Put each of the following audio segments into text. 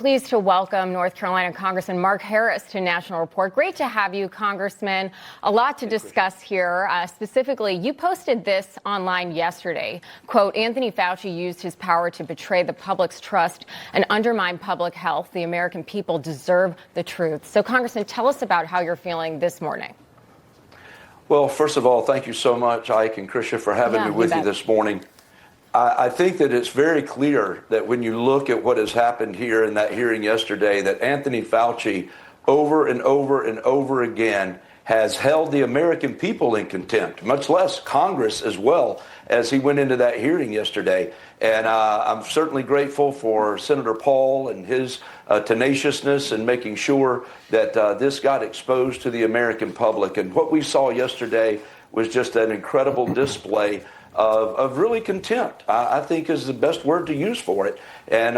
Pleased to welcome North Carolina Congressman Mark Harris to National Report. Great to have you, Congressman. A lot to discuss here. Specifically, you posted this online yesterday. Quote, Anthony Fauci used his power to betray the public's trust and undermine public health. The American people deserve the truth. So, Congressman, tell us about how you're feeling this morning. Well, first of all, thank you so much, Ike and Krisha, for having me with you this morning. I think that it's very clear that when you look at what has happened here in that hearing yesterday, that Anthony Fauci over and over and over again has held the American people in contempt, much less Congress as well, as he went into that hearing yesterday. And I'm certainly grateful for Senator Paul and his tenaciousness in making sure that this got exposed to the American public. And what we saw yesterday was just an incredible display of really contempt, I think is the best word to use for it. And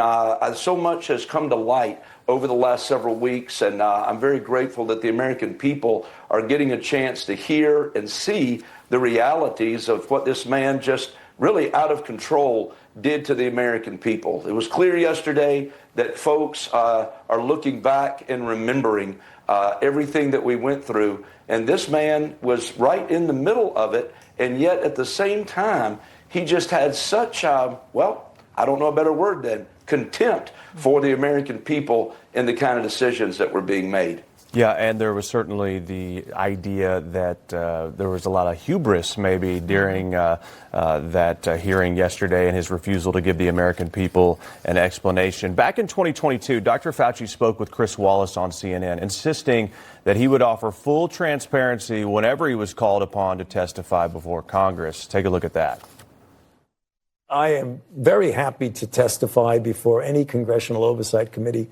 so much has come to light over the last several weeks, and I'm very grateful that the American people are getting a chance to hear and see the realities of what this man just really out of control did to the American people. It was clear yesterday that folks are looking back and remembering everything that we went through, and this man was right in the middle of it. And yet, at the same time, he just had such, well, I don't know a better word than contempt for the American people and the kind of decisions that were being made. Yeah, and there was certainly the idea that there was a lot of hubris maybe during that hearing yesterday and his refusal to give the American people an explanation. Back in 2022, Dr. Fauci spoke with Chris Wallace on CNN, insisting that he would offer full transparency whenever he was called upon to testify before Congress. Take a look at that. I am very happy to testify before any congressional oversight committee.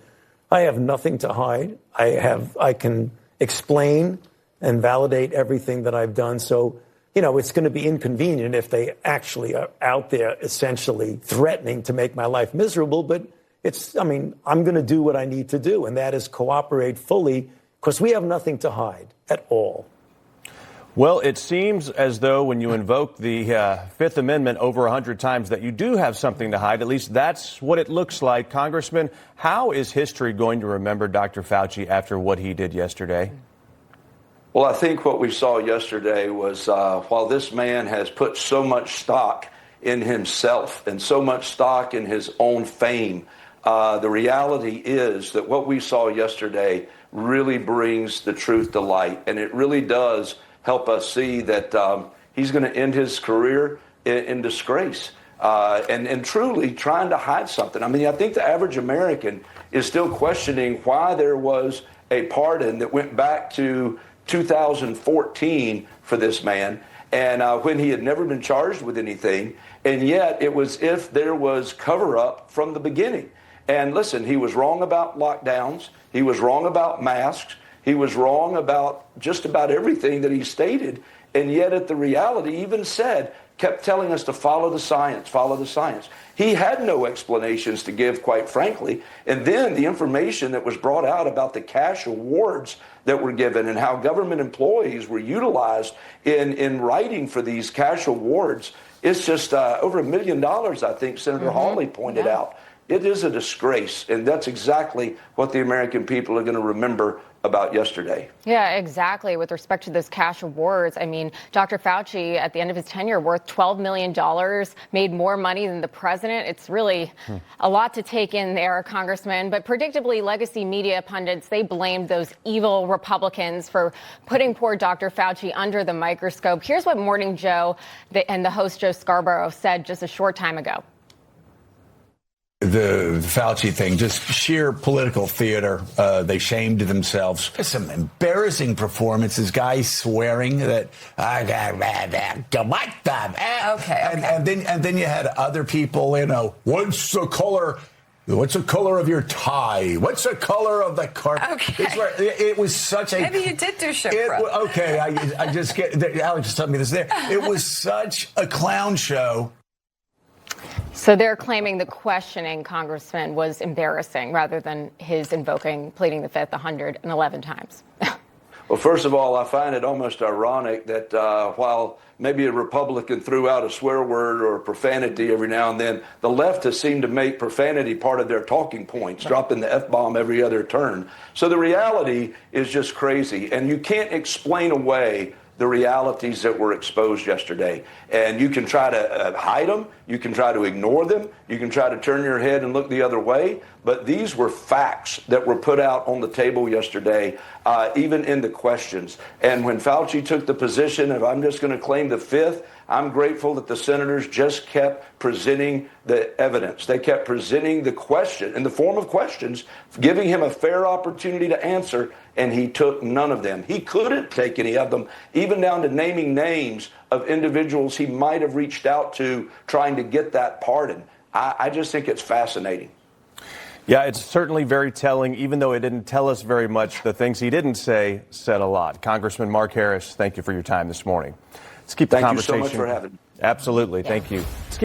I have nothing to hide. I can explain and validate everything that I've done. So, you know, it's going to be inconvenient if they actually are out there essentially threatening to make my life miserable. But I'm going to do what I need to do, and that is cooperate fully, because we have nothing to hide at all. Well, it seems as though when you invoke the Fifth Amendment over 100 times that you do have something to hide. At least that's what it looks like. Congressman, how is history going to remember Dr. Fauci after what he did yesterday? Well, I think what we saw yesterday was while this man has put so much stock in himself and so much stock in his own fame, the reality is that what we saw yesterday really brings the truth to light, and it really does help us see that he's going to end his career in disgrace and truly trying to hide something. I mean, I think the average American is still questioning why there was a pardon that went back to 2014 for this man, and when he had never been charged with anything, and yet it was if there was cover-up from the beginning. And listen, he was wrong about lockdowns. He was wrong about masks. He was wrong about just about everything that he stated, and yet at the reality even kept telling us to follow the science, follow the science. He had no explanations to give, quite frankly, and then the information that was brought out about the cash awards that were given and how government employees were utilized in writing for these cash awards, it's just over $1 million, I think Senator Hawley pointed out. It is a disgrace, and that's exactly what the American people are going to remember about yesterday. Yeah, exactly. With respect to those cash awards, I mean, Dr. Fauci, at the end of his tenure, worth $12 million, made more money than the president. It's really a lot to take in there, Congressman. But predictably, legacy media pundits, they blamed those evil Republicans for putting poor Dr. Fauci under the microscope. Here's what Morning Joe and the host Joe Scarborough said just a short time ago. The Fauci thing, just sheer political theater. They shamed themselves. Some embarrassing performances. Guys swearing that okay. And then you had other people. You know, what's the color? What's the color of your tie? What's the color of the carpet? Okay. It was such a. Maybe you did do Shipra. Okay, I just get. Alex just told me this there. It was such a clown show. So they're claiming the questioning, Congressman, was embarrassing rather than his pleading the Fifth 111 times. Well, first of all, I find it almost ironic that while maybe a Republican threw out a swear word or a profanity every now and then, the left has seemed to make profanity part of their talking points, dropping the F-bomb every other turn. So the reality is just crazy, and you can't explain away the realities that were exposed yesterday. And you can try to hide them, you can try to ignore them, you can try to turn your head and look the other way, but these were facts that were put out on the table yesterday, even in the questions. And when Fauci took the position of, I'm just going to claim the fifth, I'm grateful that the senators just kept presenting the evidence. They kept presenting the question in the form of questions, giving him a fair opportunity to answer, and he took none of them. He couldn't take any of them, even down to naming names of individuals he might have reached out to trying to get that pardon. I just think it's fascinating. Yeah, it's certainly very telling. Even though it didn't tell us very much, the things he didn't say said a lot. Congressman Mark Harris, thank you for your time this morning. Let's keep the conversation. Thank you so much for having me. Absolutely. Thank you.